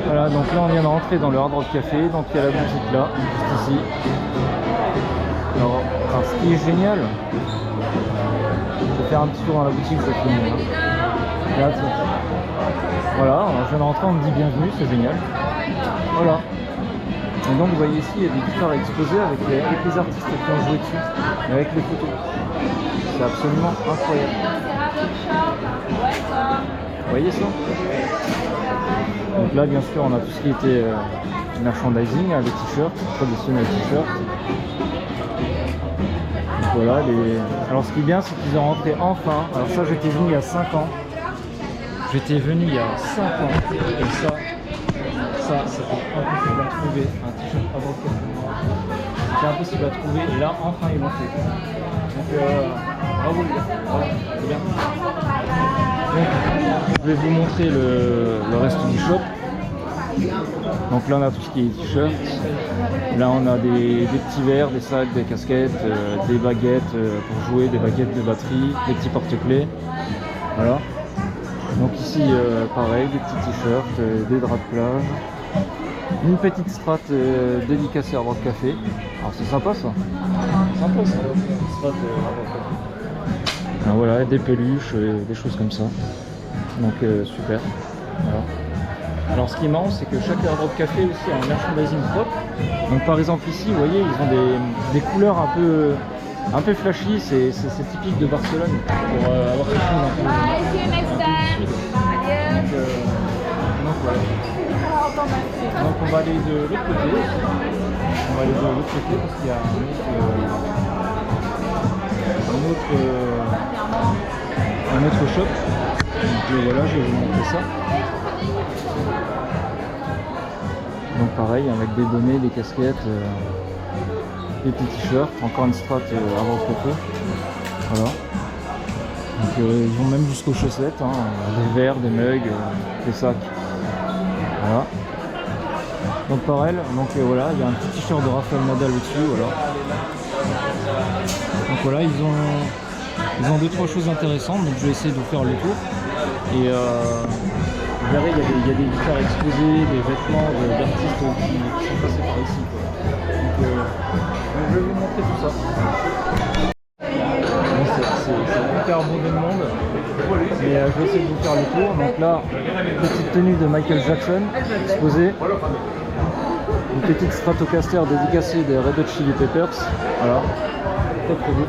Voilà, donc là on vient de rentrer dans le Hard Rock Café, donc il y a la boutique là, juste ici. Alors ce qui est génial, je vais faire un petit tour dans la boutique, ça finit. Hein. Là, voilà, je viens de rentrer, on me dit bienvenue, c'est génial. Voilà. Et donc vous voyez ici, il y a des guitares exposées avec les artistes qui ont joué dessus, et avec les photos. C'est absolument incroyable. Vous voyez ça? Donc là bien sûr on a tout ce qui était merchandising, les t-shirts, traditionnels t-shirts. Voilà, alors ce qui est bien c'est qu'ils ont rentré enfin, alors ça j'étais venu il y a 5 ans. J'étais venu il y a 5 ans et ça c'était impossible à trouver, un t-shirt à Rock Café. C'était impossible à trouver et là enfin ils l'ont fait. Donc bravo les gars, voilà, c'est bien. Donc, je vais vous montrer le reste du shop. Donc là on a tout ce qui est t-shirt. Là on a des petits verres, des sacs, des casquettes, des baguettes pour jouer, des baguettes de batterie, des petits porte-clés. Voilà. Donc ici pareil, des petits t-shirts, des draps de plage. Une petite strate dédicacée à Hard Rock Café. Alors c'est sympa ça. Sympa ça, une strate Hard Rock Café. Alors voilà, des peluches, des choses comme ça. Donc super. Voilà. Alors ce qui est marrant c'est que chaque Hard Rock Café aussi a un merchandising propre. Donc par exemple ici vous voyez ils ont des couleurs un peu flashy, c'est typique de Barcelone pour avoir quelque chose un peu du sud. Donc voilà. Donc on va aller de l'autre côté. On va aller de l'autre côté parce qu'il y a un autre shop. Donc voilà, je vais vous montrer ça. Donc pareil, avec des bonnets, des casquettes, des petits t-shirts, encore une strate avant le café. Voilà. Donc ils vont même jusqu'aux chaussettes, hein, des verres, des mugs, des sacs. Voilà. Donc pareil, donc voilà, il y a un petit t-shirt de Rafael Nadal au-dessus, voilà. Donc voilà, ils ont 2-3 choses intéressantes, donc je vais essayer de vous faire le tour. Et vous verrez, il y a des guitares exposées, des vêtements d'artistes qui sont passés par ici. Donc je vais vous montrer tout ça. C'est hyper beau de monde, mais je vais essayer de vous faire le tour. Donc là, petite tenue de Michael Jackson exposée. Une petite Stratocaster dédicacée des Red Hot Chili Peppers. Voilà, très très beau.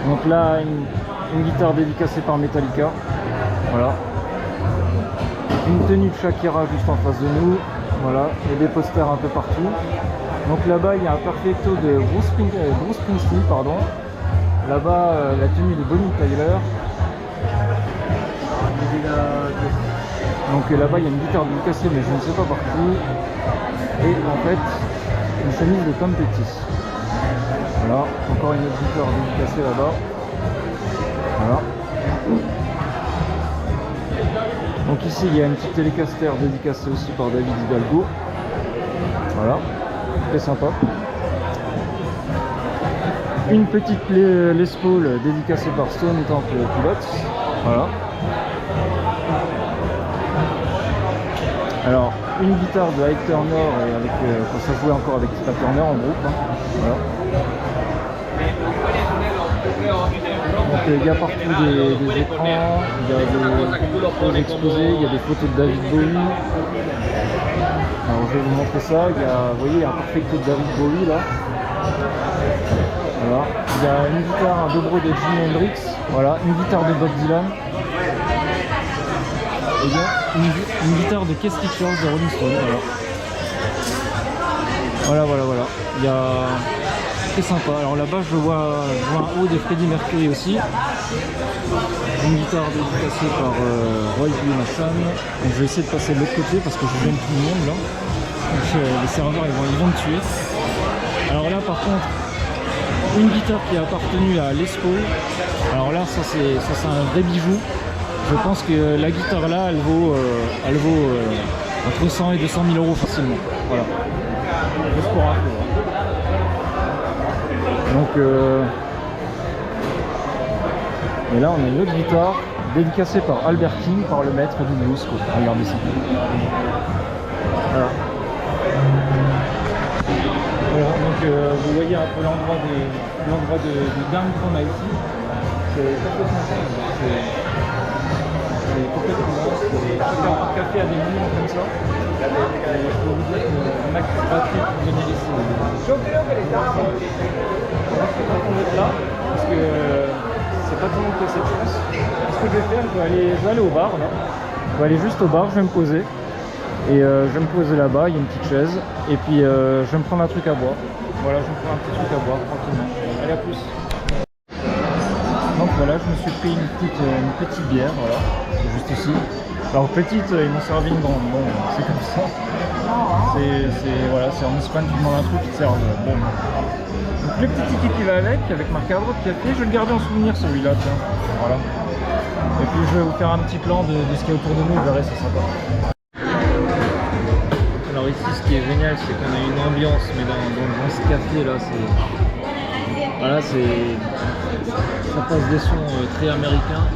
Donc là, une guitare dédicacée par Metallica. Voilà. Une tenue de Shakira juste en face de nous. Voilà, et des posters un peu partout. Donc là-bas, il y a un perfecto de Bruce Springsteen, pardon. Là-bas, la tenue de Bonnie Tyler. Donc là-bas, il y a une guitare dédicacée, mais je ne sais pas par qui. Et en fait, une chemise de Tom Petty. Voilà, encore une autre guitare dédicacée là-bas. Voilà. Donc ici il y a une petite Telecaster dédicacée aussi par David Hidalgo. Voilà, très sympa. Une petite Les Paul dédicacée par Stone Temple Pilots. Voilà. Alors une guitare de Ike Turner et avec quand ça jouait encore avec Tina Turner en groupe. Hein. Voilà. Donc il y a partout des écrans, il y a des choses exposées, il y a des photos de David Bowie. Alors je vais vous montrer ça, vous voyez il y a un perfecto de David Bowie là. Voilà. Il y a une guitare, un dobro de Jimi Hendrix, voilà, une guitare de Bob Dylan. Et bien une guitare de Keith Richards de Rolling Stone, voilà. Voilà. Il y a très sympa. Alors là-bas je vois un haut de Freddie Mercury aussi. Une guitare dédicacée par Roy Buchanan. Donc je vais essayer de passer de l'autre côté parce que je gêne tout le monde là. Donc, les serveurs ils vont me tuer. Alors là par contre, une guitare qui a appartenu à Les Paul. Alors là ça c'est un vrai bijou. Je pense que la guitare là elle vaut entre 100 et 200 000 euros facilement. Voilà. Juste pour info. Donc et là on a une autre guitare dédicacé par Albert King, par le maître du blues, quoi. Regardez ça. Voilà. Voilà, donc vous voyez un peu l'endroit de dingue qu'on a ici. C'est complètement ça. C'est complètement là. C'est un café à des millions comme ça. Et je peux vous dire que le max gratuit pour venir ici. Je suis content d'être là parce que c'est pas tout le monde qui a cette chance. Ce que je vais faire, je vais aller au bar là. Je vais aller juste au bar, je vais me poser. Et je vais me poser là-bas, il y a une petite chaise. Et puis je vais me prendre un truc à boire. Voilà, je vais me prendre un petit truc à boire tranquillement. Allez, à plus. Donc voilà, je me suis pris une petite bière, voilà, juste ici. Alors petite, ils m'ont servi une grande, bon, c'est comme ça. Voilà, c'est en Espagne, tu demandes un truc, ils te servent. Bon. Donc le petit ticket qui va avec ma carte de café, je vais le garder en souvenir celui-là, tiens. Voilà. Et puis je vais vous faire un petit plan de ce qu'il y a autour de nous, vous verrez, c'est sympa. Alors ici, ce qui est génial, c'est qu'on a une ambiance, mais dans ce café là, c'est... Voilà, ça passe des sons très américains,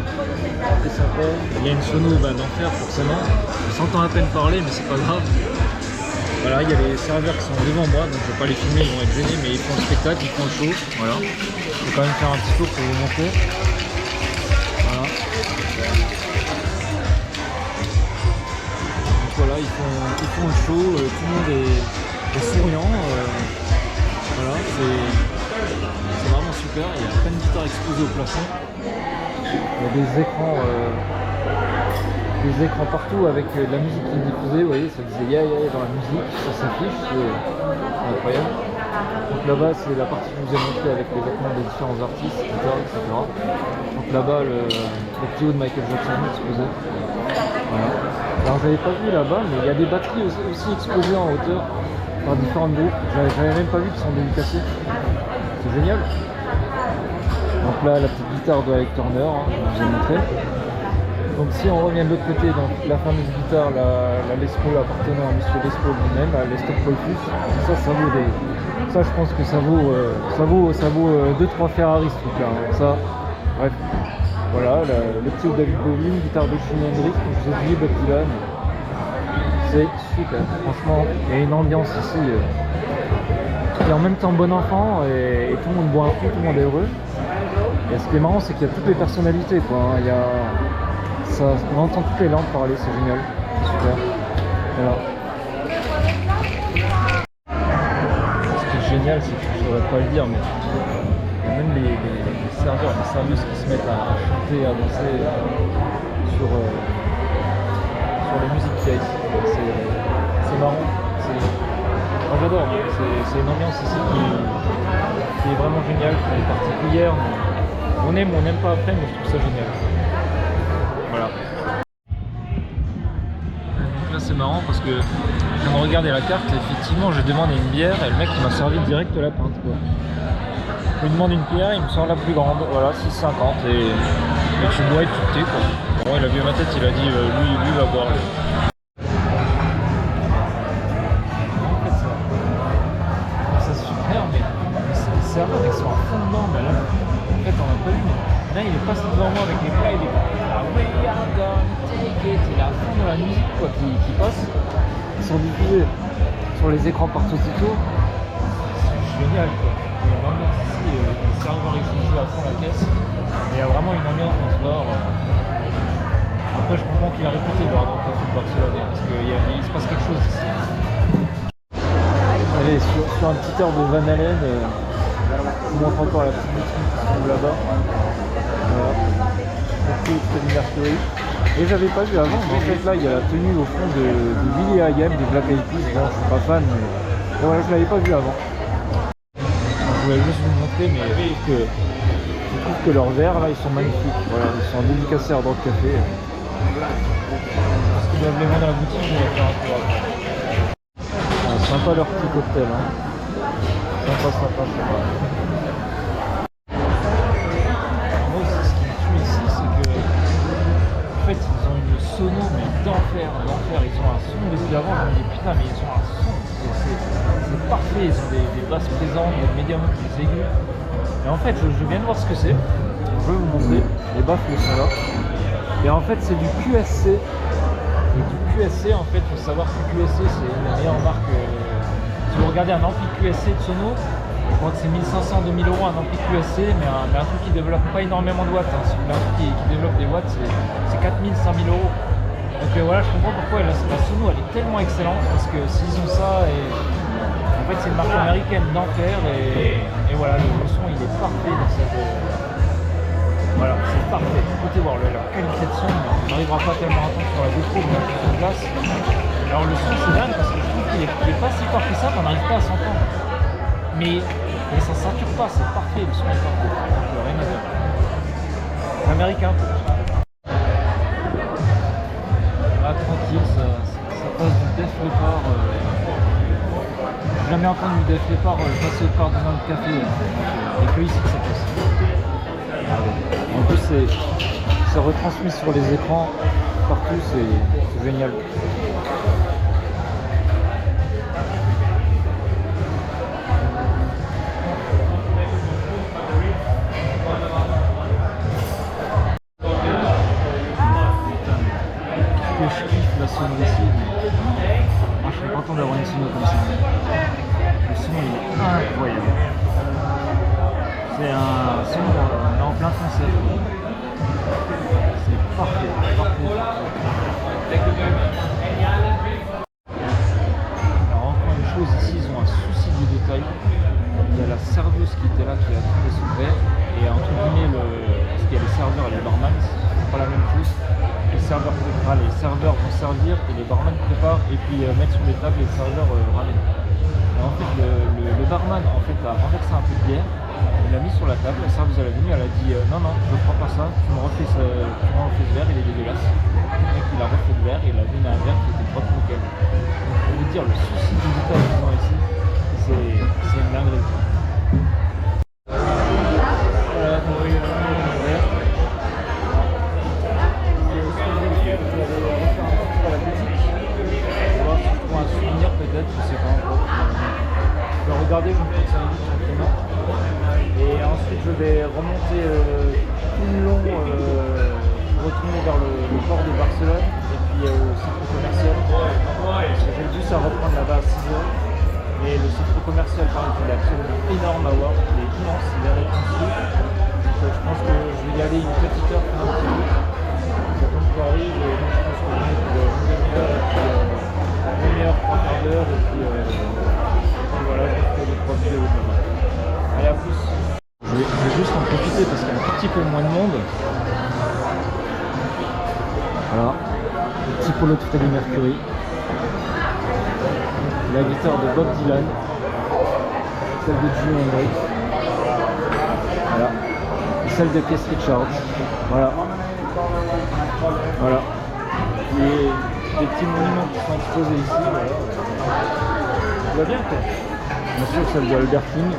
très sympa. Il y a une sono d'enfer forcément. On s'entend à peine parler, mais c'est pas grave. Voilà, il y a les serveurs qui sont devant moi, donc je vais pas les filmer, ils vont être gênés, mais ils font le spectacle, ils font le show. Voilà. Je vais quand même faire un petit tour pour vous montrer. Voilà. Donc voilà, ils font le show, tout le monde est souriant. Voilà, c'est vraiment super, il y a plein de guitares exposées au plafond. Il y a des écrans partout avec de la musique qui est diffusée, vous voyez, ça disait ya ya dans la musique, ça s'affiche, c'est incroyable. Donc là-bas, c'est la partie que je vous ai montrée avec les vêtements des différents artistes, etc. Donc là-bas, le petit haut de Michael Jackson exposé. Voilà. Alors j'avais pas vu là-bas, mais il y a des batteries aussi exposées en hauteur par différentes groupes. J'avais même pas vu qu'ils sont dédicacés. C'est génial. Donc là, la petite guitare de Ike Turner, hein, je vous ai montré. Donc si on revient de l'autre côté, donc la fameuse guitare, la Les Paul appartenant à Monsieur Les Paul lui-même, à Lester Poultice, ça vaut des... Ça je pense que ça vaut 2-3 Ferrari ce truc là. Hein. Ça, bref. Voilà, le petit David Bowie, une guitare de Jimi Hendrix, comme je vous ai dit, Bob Dylan. C'est super, franchement, il y a une ambiance ici. Et en même temps bon enfant, et tout le monde boit un coup, tout le monde est heureux. Et ce qui est marrant, c'est qu'il y a toutes les personnalités, quoi. Hein. On entend toutes les langues parler, c'est génial, c'est super. Voilà. Ce qui est génial, c'est que je ne devrais pas le dire, mais il y a même les serveurs, les serveuses qui se mettent à chanter, à danser sur les musiques qu'il y a ici. C'est marrant. Moi j'adore, c'est une ambiance ici qui est vraiment géniale, qui est particulière. On aime ou on n'aime pas après, mais je trouve ça génial. Voilà. Donc là c'est marrant parce que je viens de regarder la carte et effectivement j'ai demandé une bière et le mec il m'a servi direct la pinte, quoi. Je lui demande une bière, il me sort la plus grande, voilà, 6,50 et tu bois et tu te tais, quoi. Bon, il a vu ma tête, il a dit lui va boire. Les serveurs ils sont à fond dedans, mais là en fait on n'a pas vu, mais là il est passé devant moi avec les plats, il est we are gonna take it, il est à fond dans la musique quoi, qui passe, ils sont diffusés sur les écrans partout autour, c'est génial quoi. Il y a une ambiance ici, les serveurs ils jouent à fond la caisse, et il y a vraiment une ambiance dans ce bar. Après je comprends qu'il a répété le Hard Rock Café de Barcelone, parce qu'il se passe quelque chose ici. Allez, sur un petit air de Van Halen, je vous montre encore la petite vitrine qui se trouve là-bas. Voilà. Merci Freddie Mercury. Et j'avais pas vu avant, mais en fait là il y a la tenue au fond de Will I Am des Black Eyed Peas. Bon, je suis pas fan, mais voilà, je l'avais pas vu avant. Alors, je voulais juste vous montrer, mais je trouve que leurs verres là ils sont magnifiques. Voilà, ils sont dédicacés à Hard Rock Café. Parce qu'ils doivent les vendre à la boutique, on va faire un tour après. Sympa leur petit cocktail, hein. Sympa. Moi aussi, ce qui me tue ici, c'est que en fait ils ont une sono mais d'enfer. Ils ont un son depuis avant, je me dis putain mais ils ont un son, c'est parfait, ils ont des basses présentes, des médiums, des aigus. Et en fait je viens de voir ce que c'est, je vais vous montrer, les baffles sont là. Et en fait, c'est du QSC. Et du QSC, en fait, il faut savoir que QSC, c'est une des meilleures marques. Si vous regardez un ampli QSC de Sono, je crois que c'est 1500-2000 euros un ampli QSC, mais un truc qui développe pas énormément de watts. Hein. Si vous voulez un truc qui développe des watts, c'est 4000-5000 euros. Donc voilà, je comprends pourquoi la Sono elle est tellement excellente, parce que s'ils ont ça, et en fait c'est une marque américaine d'enfer, et voilà, le son il est parfait dans cette. Voilà, c'est parfait. Écoutez voir la qualité de son, on n'arrivera pas tellement à entendre sur la déco, mais sur place. Alors le son c'est dingue parce que je trouve qu'il est pas si fort que ça, qu'on n'arrive pas à s'entendre. Mais ça sature pas, c'est parfait, le son est parfait. Donc rien à dire. C'est américain. Là tranquille, ça passe du Def Leppard. J'ai jamais entendu du Def Leppard passer par dans le café. Et que ici que ça passe. En plus, c'est retransmis sur les écrans partout, c'est génial. Que je kiffe la Sono ici. Moi, je suis content d'avoir une Sono comme ça. Le son est incroyable. C'est un son, on est en plein concert. C'est parfait, parfait. Alors encore une chose, ici ils ont un souci du détail. Il y a la serveuse qui était là, qui a trouvé son verre. Et entre guillemets, parce qu'il y a les serveurs et les barman, c'est pas la même chose. Les serveurs préparent, les serveurs vont servir et les barman préparent et puis mettent sur les tables et les serveurs ramènent. Et en fait, le barman en fait, a renversé un peu de bière. Il l'a mis sur la table, la serveuse elle est venue, elle a dit non, je prends pas ça, tu me refais ce verre, il est dégueulasse. Le mec il a refait le verre et il a donné un verre qui était propre nickel. Donc je veux dire, le souci du détail qu'ils ont ici, c'est une dinguerie. Voilà, on va y aller le verre. À la boutique, on va voir si je trouve un souvenir peut-être, je sais pas encore. Je vais regarder, je vais me faire ça tranquillement. Et ensuite je vais remonter tout le long, retourner vers le port de Barcelone et puis au centre commercial. Parce que j'ai le bus à reprendre là-bas à 6h. Et le centre commercial par exemple il est absolument énorme à voir, il est immense, il est reconstruit. Donc je pense que je vais y aller une petite heure pour un petit peu. J'attends que arrive et donc je pense que je vais mettre une demi-heure et puis une demi-heure, 3 quarts d'heure et puis voilà, je vais faire des 3 vidéos demain. Allez, à plus. Je vais juste en profiter parce qu'il y a un tout petit peu moins de monde. Voilà, le petit polo de Freddie Mercury. La guitare de Bob Dylan. Celle de Jimi Hendrix. Voilà. Et celle de Keith Richards. Voilà. Voilà. Et des petits monuments qui sont exposés ici. Voilà. Ça va bien quoi. Bien sûr celle de Albert King.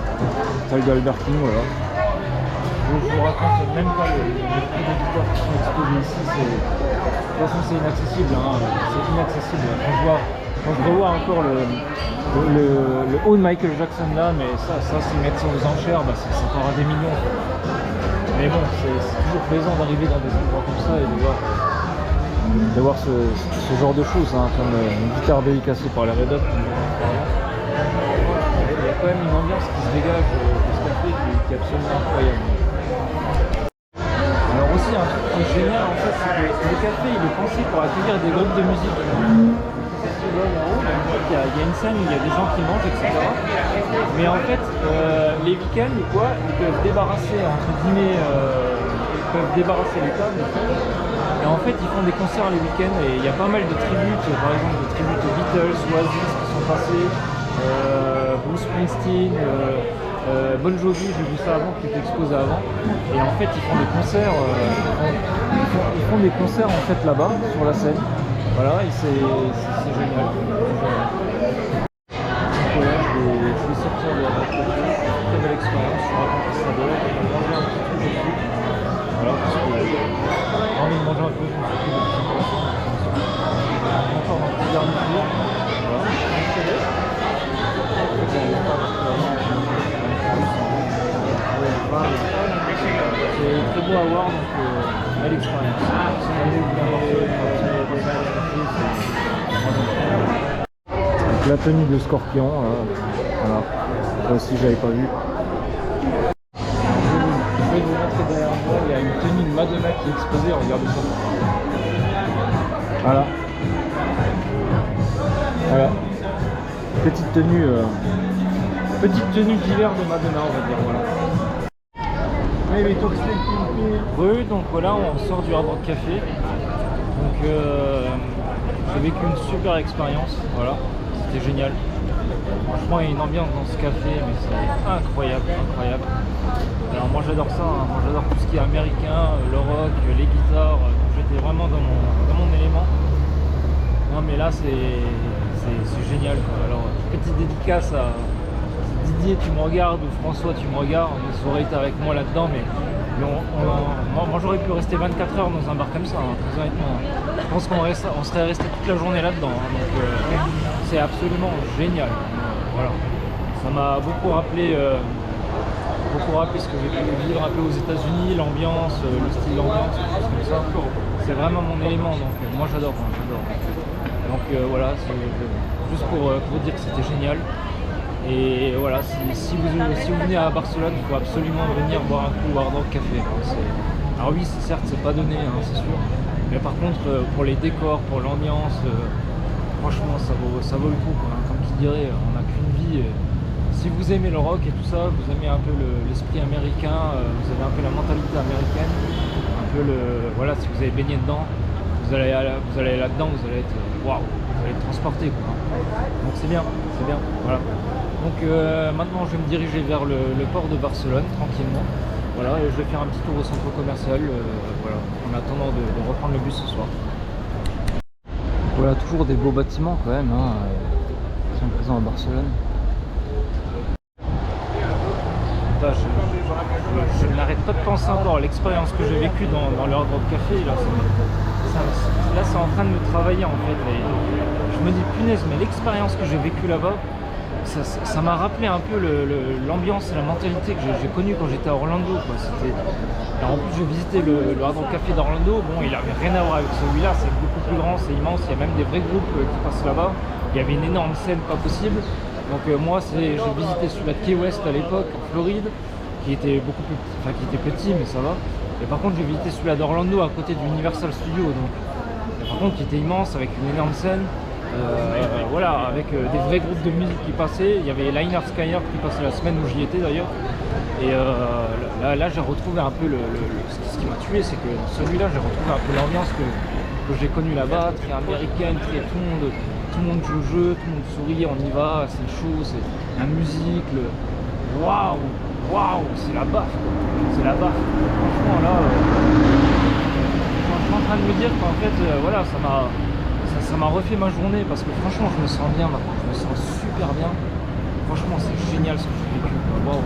Celle de Albert King, voilà. Je vous raconte même pas les prix des guitares qui sont exposés ici. De toute façon c'est inaccessible. Hein. C'est inaccessible. Quand je revois encore le haut de Michael Jackson là, mais ça c'est mettre ça aux enchères, bah, ça fera des millions. Mais bon, c'est toujours plaisant d'arriver dans des endroits comme ça et de voir ce genre de choses, hein, comme une guitare dédicacée par les Red Hot. Il y a quand même une ambiance qui se dégage de ce café qui est absolument incroyable. Alors aussi un truc qui est génial en fait, c'est que le café il est pensé pour accueillir des groupes de musique. Il y a une scène où il y a des gens qui mangent, etc. Mais en fait, les week-ends, quoi, ils peuvent débarrasser, entre guillemets, ils peuvent débarrasser les tables. Et en fait, ils font des concerts les week-ends et il y a pas mal de tributes, par exemple des tributes aux Beatles, Oasis qui sont passés, Bruce Springsteen, Bon Jovi, j'ai vu ça avant, qui était exposé avant. Et en fait, ils font des concerts, ils font des concerts en fait là-bas, sur la scène. Voilà, et c'est génial. Donc voilà, je vais sortir de la très belle expérience, je raconte ça dehors, je vais manger un petit truc dessus. Voilà, parce que j'ai envie de manger un peu, je me suis pris des petits poissons. Encore un petit dernier tour. Voilà, c'est très beau à voir, donc belle expérience. Si jamais vous voulez avoir donc, la tenue de Scorpion, voilà, ça aussi j'avais pas vu. Je vais vous montrer derrière moi, il y a une tenue de Madonna qui est exposée, regardez ça. Voilà. Voilà. Petite tenue d'hiver de Madonna, on va dire, voilà. Oui, donc voilà, on sort du Hard Rock Café. Donc j'ai vécu une super expérience, voilà, c'était génial. Franchement, il y a une ambiance dans ce café, mais c'est incroyable, incroyable. Alors moi j'adore ça, hein. Moi j'adore tout ce qui est américain, le rock, les guitares, donc j'étais vraiment dans mon élément. Non mais là c'est génial, quoi. Alors petite dédicace à Didier, tu me regardes, ou François, tu me regardes, ils auraient été avec moi là-dedans, mais moi j'aurais pu rester 24 heures dans un bar comme ça, hein, très honnêtement. Je pense qu'on serait resté toute la journée là-dedans, hein, donc c'est absolument génial. Voilà. Ça m'a beaucoup rappelé ce que j'ai pu vivre un peu aux États-Unis, l'ambiance, le style d'ambiance, des choses comme ça. C'est vraiment mon élément, donc moi j'adore, hein, j'adore. Donc voilà, c'est juste pour dire que c'était génial. Et voilà, si vous venez à Barcelone, il faut absolument venir boire un coup au Hard Rock Café. Alors oui, certes, c'est pas donné, hein, c'est sûr. Mais par contre, pour les décors, pour l'ambiance, franchement, ça vaut le coup, quoi. Comme qui dirait, on n'a qu'une vie. Si vous aimez le rock et tout ça, vous aimez un peu l'esprit américain, vous avez un peu la mentalité américaine, un peu voilà, si vous avez baigné dedans, vous allez là-dedans, vous allez être waouh, vous allez être transporté, quoi. Donc c'est bien, voilà. Donc maintenant je vais me diriger vers le port de Barcelone tranquillement. Voilà, et je vais faire un petit tour au centre commercial, voilà, en attendant de reprendre le bus ce soir. Voilà, toujours des beaux bâtiments quand même, hein, qui sont présents à Barcelone. Je n'arrête pas de penser encore à l'expérience que j'ai vécue dans le Hard Rock Café. Là c'est en train de me travailler en fait. Et je me dis punaise, mais l'expérience que j'ai vécue là-bas, ça m'a rappelé un peu l'ambiance et la mentalité que j'ai connue quand j'étais à Orlando, quoi. Alors en plus j'ai visité le Hard Rock Café d'Orlando. Bon, il avait rien à voir avec celui-là, c'est beaucoup plus grand, c'est immense, il y a même des vrais groupes qui passent là-bas. Il y avait une énorme scène, pas possible. Donc moi j'ai visité celui-là de Key West à l'époque, en Floride, qui était beaucoup plus petit, enfin qui était petit mais ça va. Et par contre j'ai visité celui-là d'Orlando à côté du Universal Studios, donc par contre qui était immense avec une énorme scène. Voilà, avec des vrais groupes de musique qui passaient. Il y avait Liner Skyr qui passait la semaine où j'y étais d'ailleurs. Et là j'ai retrouvé un peu ce qui m'a tué, c'est que dans celui-là j'ai retrouvé un peu l'ambiance que j'ai connue là-bas, très américaine, très tout le monde joue au jeu, tout le monde sourit, on y va, c'est chaud, c'est la musique, waouh, c'est la baffe, quoi. C'est la baffe. Franchement là, je suis en train de me dire qu'en fait, voilà, ça m'a refait ma journée parce que franchement je me sens bien maintenant, je me sens super bien. Franchement c'est génial ce que j'ai vécu, quoi. Wow.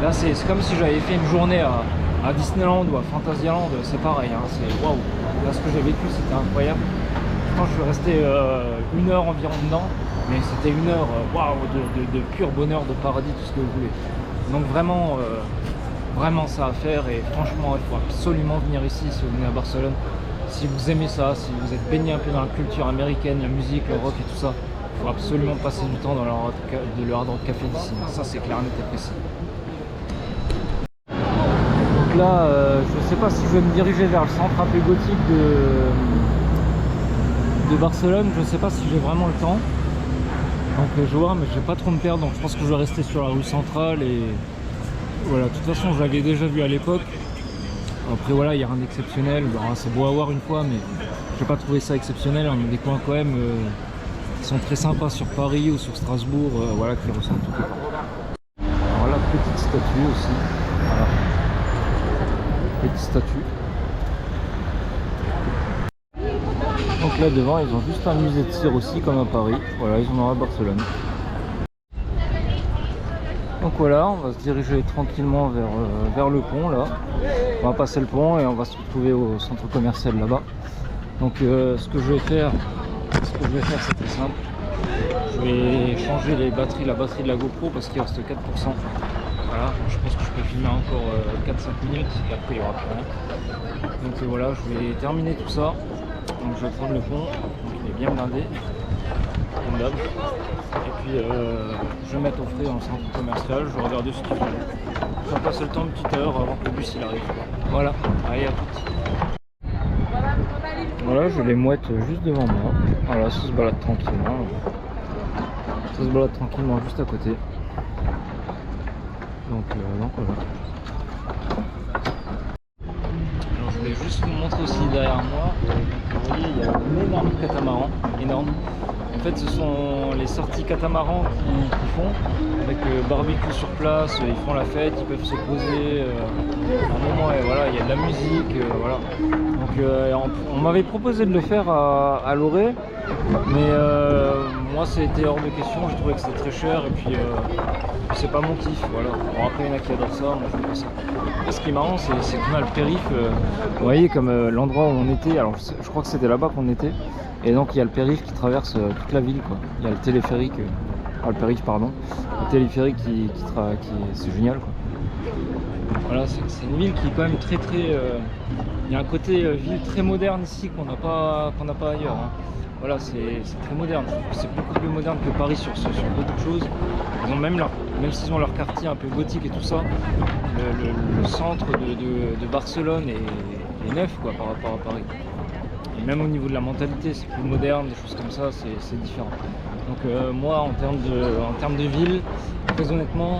Là c'est comme si j'avais fait une journée à Disneyland ou à Fantasyland, c'est pareil, hein. C'est waouh. Là ce que j'ai vécu c'était incroyable. Je suis resté 1 heure environ dedans, mais c'était 1 heure waouh, de pur bonheur, de paradis, tout ce que vous voulez. Donc vraiment, vraiment ça à faire, et franchement il faut absolument venir ici si vous venez à Barcelone. Si vous aimez ça, si vous êtes baigné un peu dans la culture américaine, la musique, le rock et tout ça, il faut absolument passer du temps dans le Hard Rock Café d'ici. Ça c'est clair, net et précis. Donc là, je sais pas si je vais me diriger vers le centre un peu gothique de Barcelone, je sais pas si j'ai vraiment le temps. Donc je vais voir, mais je vais pas trop me perdre, donc je pense que je vais rester sur la rue centrale. Et voilà, de toute façon je l'avais déjà vu à l'époque. Après voilà, il n'y a rien d'exceptionnel, c'est beau à voir une fois, mais je n'ai pas trouvé ça exceptionnel. On a des coins quand même qui sont très sympas sur Paris ou sur Strasbourg, voilà, qui ressemblent tout le temps. Alors là, petite statue aussi, voilà. Petite statue. Donc là devant, ils ont juste un musée de cire aussi, comme à Paris. Voilà, ils en ont à Barcelone. Donc voilà, on va se diriger tranquillement vers le pont là. On va passer le pont et on va se retrouver au centre commercial là-bas. Donc ce que je vais faire, c'est très simple. Je vais changer la batterie de la GoPro parce qu'il reste 4%. Voilà, je pense que je peux filmer encore 4-5 minutes et après il n'y aura plus rien. Donc voilà, je vais terminer tout ça. Donc je vais prendre le pont, donc il est bien blindé, comme d'hab. Et puis je vais mettre au frais dans le centre commercial, je vais regarder ce qu'ils font. Je vais passer le temps une petite heure avant que le bus il arrive. Voilà, allez à toutes. Voilà, j'ai les mouettes juste devant moi. Voilà, ça se balade tranquillement. Ça se balade tranquillement juste à côté. Donc voilà. Alors je voulais juste vous montrer aussi derrière moi. Vous voyez, il y a un énorme catamaran, énorme. En fait, ce sont les sorties catamarans qui font avec barbecue sur place. Ils font la fête, ils peuvent se poser un moment. Et voilà, il y a de la musique, voilà. Donc on m'avait proposé de le faire à Loré, mais moi c'était hors de question. Je trouvais que c'était très cher et puis c'est pas mon kiff. Voilà. Bon, après il y en a qui adorent ça, moi je pas ça. Et ce qui est marrant, c'est qu'on a le périph'. Vous voyez comme l'endroit où on était. Alors je crois que c'était là-bas qu'on était. Et donc il y a le périph' qui traverse toute la ville, quoi. Il y a le téléphérique, le périph' pardon, le téléphérique qui c'est génial, quoi. Voilà, c'est une ville qui est quand même très il y a un côté ville très moderne ici qu'on n'a pas ailleurs, hein. Voilà, c'est très moderne. C'est beaucoup plus moderne que Paris sur beaucoup de choses. Ils ont même s'ils ont leur quartier un peu gothique et tout ça, le centre de Barcelone est neuf, quoi, par rapport à Paris. Et même au niveau de la mentalité, c'est plus moderne, des choses comme ça, c'est différent. Donc moi, en termes de ville, très honnêtement,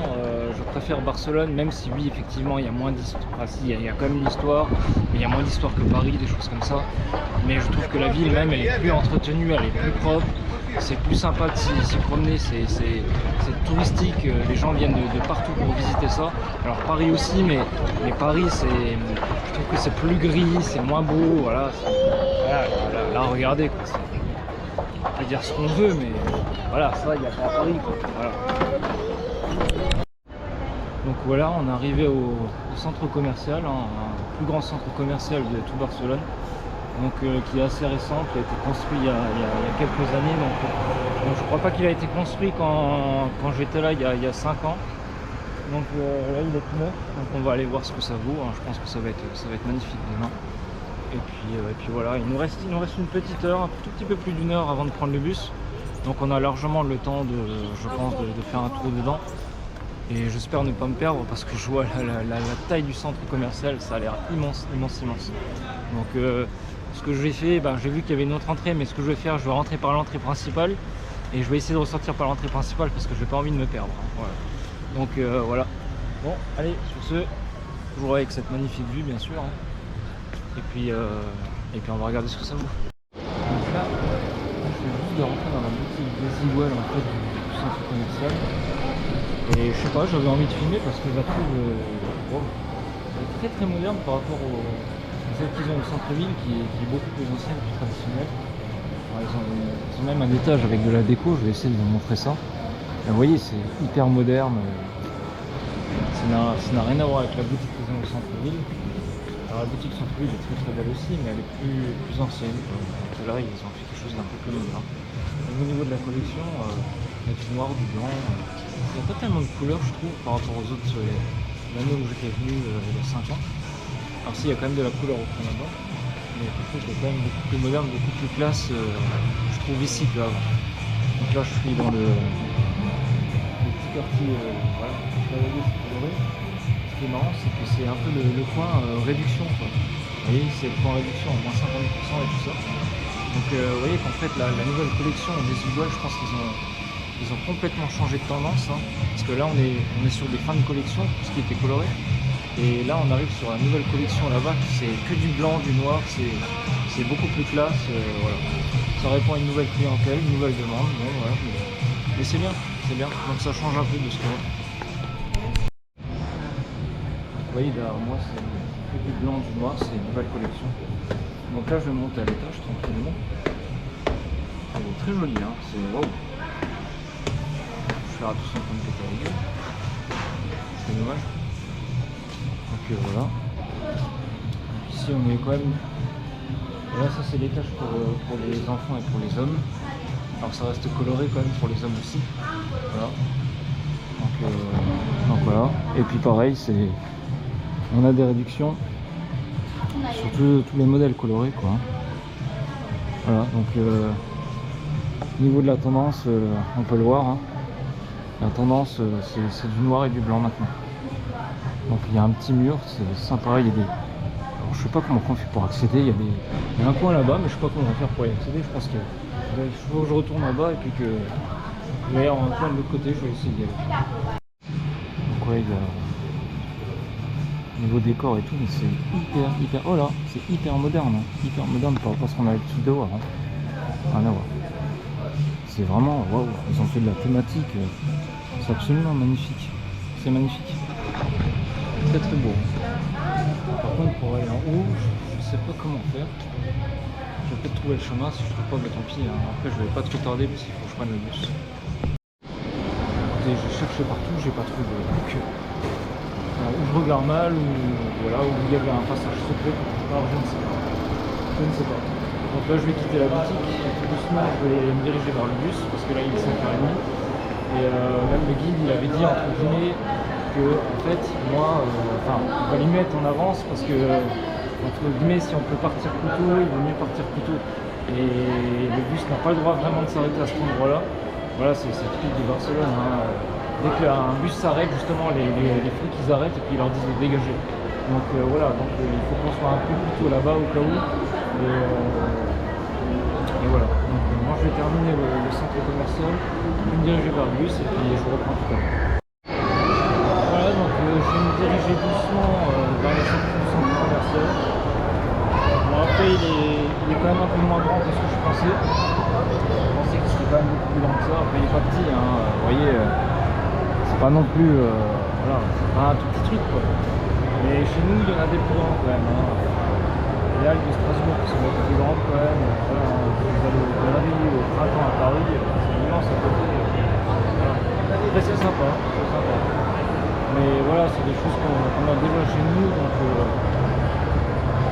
je préfère Barcelone, même si oui, effectivement, il y a moins d'histoire. Enfin, si, il y a quand même l'histoire, mais il y a moins d'histoire que Paris, des choses comme ça. Mais je trouve que la ville même, elle est plus entretenue, elle est plus propre. C'est plus sympa de s'y promener, c'est touristique, les gens viennent de partout pour visiter ça. Alors Paris aussi, mais Paris, je trouve que c'est plus gris, c'est moins beau, voilà. Là, regardez, quoi. On peut dire ce qu'on veut, mais voilà, ça, il n'y a pas à Paris, quoi. Voilà. Donc voilà, on est arrivé au centre commercial, hein, un plus grand centre commercial de tout Barcelone. Donc qui est assez récent, qui a été construit il y a quelques années. Donc je crois pas qu'il a été construit quand j'étais là il y a 5 ans. Donc là il est tout neuf. Donc on va aller voir ce que ça vaut, hein. Je pense que ça va être magnifique demain. Et puis voilà, il nous reste une petite heure, un tout petit peu plus d'une heure avant de prendre le bus. Donc on a largement le temps je pense de faire un tour dedans. Et j'espère ne pas me perdre parce que je vois la taille du centre commercial, ça a l'air immense. Donc ce que j'ai fait, j'ai vu qu'il y avait une autre entrée, mais ce que je vais faire, je vais rentrer par l'entrée principale et je vais essayer de ressortir par l'entrée principale parce que j'ai pas envie de me perdre, hein. Voilà. Donc voilà. Bon, allez, sur ce, toujours avec cette magnifique vue, bien sûr, hein. Et puis on va regarder ce que ça vaut. Donc là, je viens juste de rentrer dans la boutique Desigual en fait du centre commercial. Et je sais pas, j'avais envie de filmer parce que je la trouve elle est très moderne par rapport celle qu'ils ont au centre-ville qui est beaucoup plus ancienne, plus traditionnelle. Alors, ils ont même un étage avec de la déco, je vais essayer de vous montrer ça. Et vous voyez, c'est hyper moderne. Ça n'a rien à voir avec la boutique qu'ils ont au centre-ville. Alors la boutique centre-ville est très belle aussi, mais elle est plus ancienne. Donc là, ils ont fait quelque chose d'un peu plus moderne. Au niveau de la collection, il y a du noir, du blanc. Il n'y a pas tellement de couleurs, je trouve, par rapport aux autres l'année où j'étais venu il y a 5 ans. Alors si, il y a quand même de la couleur au fond là-bas, mais je trouve qu'il est quand même beaucoup plus moderne, beaucoup plus classe, je trouve ici qu'avant. Donc là, je suis dans le petit quartier, voilà, Chevalier, c'est coloré. Ce qui est marrant, c'est que c'est un peu le coin réduction, quoi. Vous voyez, c'est le coin réduction, à moins 50% et tout ça. Donc vous voyez qu'en fait, la nouvelle collection Desigual, je pense qu'ils ont complètement changé de tendance, hein, parce que là, on est sur des fins de collection, tout ce qui était coloré. Et là on arrive sur la nouvelle collection là-bas, c'est que du blanc, du noir, c'est beaucoup plus classe, voilà. Ça répond à une nouvelle clientèle, une nouvelle demande, bon, voilà. Mais c'est bien, donc ça change un peu de ce qu'on a. Vous voyez derrière moi c'est que du blanc, du noir, c'est une nouvelle collection. Donc là je vais monter à l'étage tranquillement. Elle est très jolie, hein, c'est waouh. Je vais faire attention comme péter la gueule. C'est dommage. Donc voilà. Ici on est quand même. Là ça c'est l'étage pour les enfants et pour les hommes. Alors ça reste coloré quand même pour les hommes aussi. Voilà. Donc voilà. Et puis pareil, on a des réductions sur tous les modèles colorés, quoi. Voilà, donc au niveau de la tendance, on peut le voir, hein. La tendance, c'est du noir et du blanc maintenant. Donc il y a un petit mur, c'est sympa, il y a des... Alors, je sais pas comment on fait pour accéder, il y a un coin là-bas, mais je sais pas comment on va faire pour y accéder. Je pense que faut que je retourne en bas et puis que il va y avoir un coin de l'autre côté, je vais essayer d'y aller. Donc ouais, niveau décor et tout, mais c'est hyper, oh là, c'est hyper moderne, hein. Hyper moderne par rapport à ce qu'on a l'habitude de voir, hein. Rien à voir. C'est vraiment, waouh, ils ont fait de la thématique, c'est absolument magnifique, c'est magnifique, très beau. Par contre, pour aller en haut, je sais pas comment faire. Je vais peut-être trouver le chemin, si je trouve pas, mais tant pis, hein. Après je vais pas trop tarder parce qu'il faut que je prenne le bus. Écoutez, j'ai cherché partout, j'ai pas trouvé. Donc, ou je regarde mal, ou voilà, où il y avait un passage secret, alors je ne sais pas. Je ne sais pas. Donc là je vais quitter la boutique, et tout doucement je vais me diriger vers le bus, parce que là il est 5h30. Et même le guide il avait dit entre guillemets que en fait moi, il valait mieux être en avance parce que entre guillemets si on peut partir plus tôt, il vaut mieux partir plus tôt. Et le bus n'a pas le droit vraiment de s'arrêter à cet endroit là. Voilà, c'est typique de Barcelone, hein. Dès qu'un bus s'arrête, justement les flics ils arrêtent et puis ils leur disent de dégager. Donc voilà, donc il faut qu'on soit un peu plus tôt là-bas au cas où. Et voilà, donc moi je vais terminer le centre commercial, je vais me diriger vers le bus et puis je reprends tout à l'heure. Voilà, donc je vais me diriger doucement vers la sortie du centre commercial. Bon après il est quand même un peu moins grand que ce que je pensais. Je pensais qu'il serait quand même beaucoup plus grand que ça, après il est pas petit, hein. Vous voyez, c'est pas non plus, voilà, c'est pas un tout petit truc quoi. Mais chez nous il y en a des plus grands quand même, hein. Les Halles de Strasbourg qui sont beaucoup plus grandes quand même. Voilà, vous allez au Paris, au printemps à Paris, c'est immense à côté. Voilà. Après c'est sympa, c'est sympa. Mais voilà, c'est des choses qu'on a déjà chez nous. Donc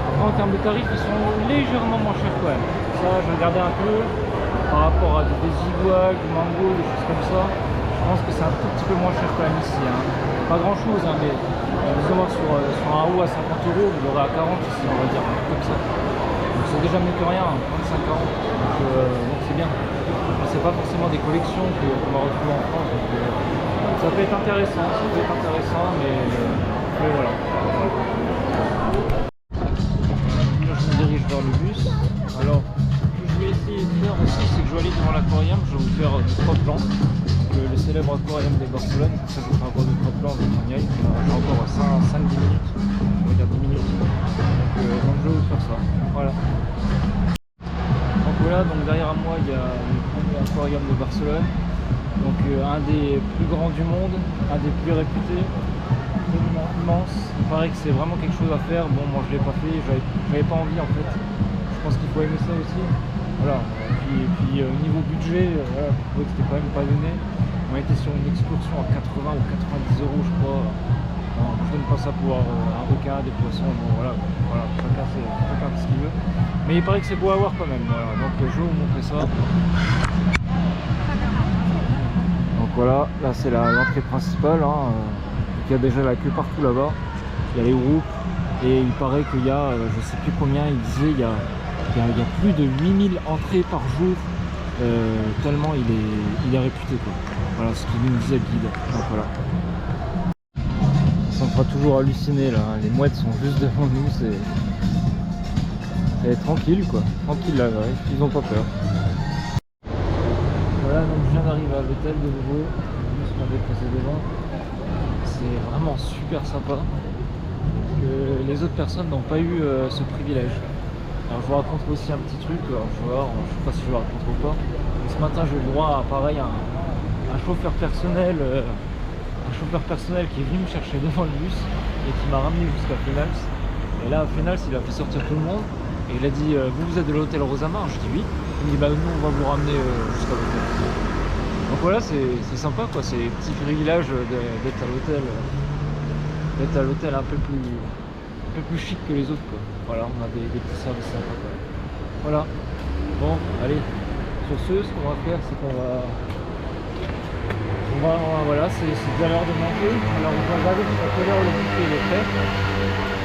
après en termes de tarifs, ils sont légèrement moins chers quand même. Ça, je regardais un peu par rapport à des iguales, du mango, des choses comme ça. Je pense que c'est un tout petit peu moins cher quand même ici, hein. Pas grand chose, hein, mais disons moi sur un haut à 50 €, vous l'aurez à 40 ici, on va dire, un truc comme ça. Donc c'est déjà mieux que rien, 35-40. Donc c'est bien. C'est pas forcément des collections qu'on va retrouver en France. Donc, ça peut être intéressant, mais voilà. Là je me dirige vers le bus. Alors, ce que je vais essayer de faire aussi, c'est que je vais aller devant l'aquarium, je vais vous faire 3 plans. Le célèbre aquarium de Barcelone, ça je vous fais encore 2-3 plans de mon aïe. J'ai encore 5-10 minutes, on va dire 10 minutes. Donc je vais vous faire ça. Voilà. Donc voilà, donc derrière moi il y a le premier aquarium de Barcelone. Donc un des plus grands du monde, un des plus réputés, absolument immense. Il paraît que c'est vraiment quelque chose à faire. Bon, moi je l'ai pas fait, j'avais pas envie en fait. Je pense qu'il faut aimer ça aussi. Voilà. Et puis niveau budget, voilà, je trouvais que c'était quand même pas donné. On était sur une excursion à 80 ou 90 € je crois. Alors, je donne pas ça pour un requin, des poissons, bon voilà, chacun fait ce qu'il veut. Mais il paraît que c'est beau à voir quand même, voilà. Donc je vais vous montrer ça. Donc voilà, là c'est l'entrée principale, hein. Il y a déjà la queue partout là-bas. Il y a les groupes et il paraît qu'il y a, je sais plus combien, il disait, il y a plus de 8000 entrées par jour. Tellement il est réputé quoi. Voilà ce qu'il nous disait le guide. Donc voilà. Ça me fera toujours halluciner là, les mouettes sont juste devant nous, c'est tranquille quoi. Tranquille là, ouais. Ils ont pas peur. Voilà, donc je viens d'arriver à l'hôtel de nouveau, ce qu'on avait précédemment. C'est vraiment super sympa. Que les autres personnes n'ont pas eu ce privilège. Alors je vous raconte aussi un petit truc, alors, je vais voir, je sais pas si je vous raconte ou pas. Mais ce matin j'ai eu le droit à pareil un chauffeur personnel qui est venu me chercher devant le bus et qui m'a ramené jusqu'à Fenals. Et là à Fenals il a fait sortir tout le monde et il a dit vous êtes de l'hôtel Rosamar? Je dis oui. Il me dit bah nous on va vous ramener jusqu'à l'hôtel. Donc voilà, c'est sympa quoi, c'est un petit privilège d'être à l'hôtel un peu plus chic que les autres quoi. Voilà, on a des petits services sympas quoi. Voilà. Bon, allez. Sur ce qu'on va faire, c'est qu'on va Voilà, c'est déjà l'heure de manger. Alors on va regarder jusqu'à quelle heure le buffet est prêt.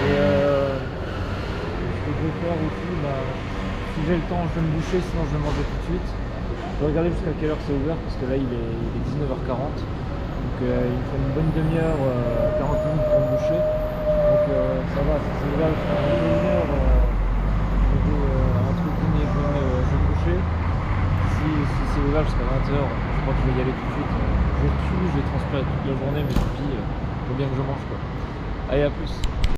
Et ce que je vais faire aussi, si j'ai le temps, je vais me boucher, sinon je vais manger tout de suite. Je vais regarder jusqu'à quelle heure c'est ouvert, parce que là il est 19h40. Donc il me faut une bonne demi-heure, 40 minutes pour me boucher. Donc ça va, si c'est ouvert jusqu'à 21h, je vais entre guillemets, je vais me boucher. Si c'est ouvert jusqu'à 20h, je crois que je vais y aller tout de suite. Je tue, je vais transpirer toute la journée, mais puis il faut bien que je mange quoi. Allez, à plus.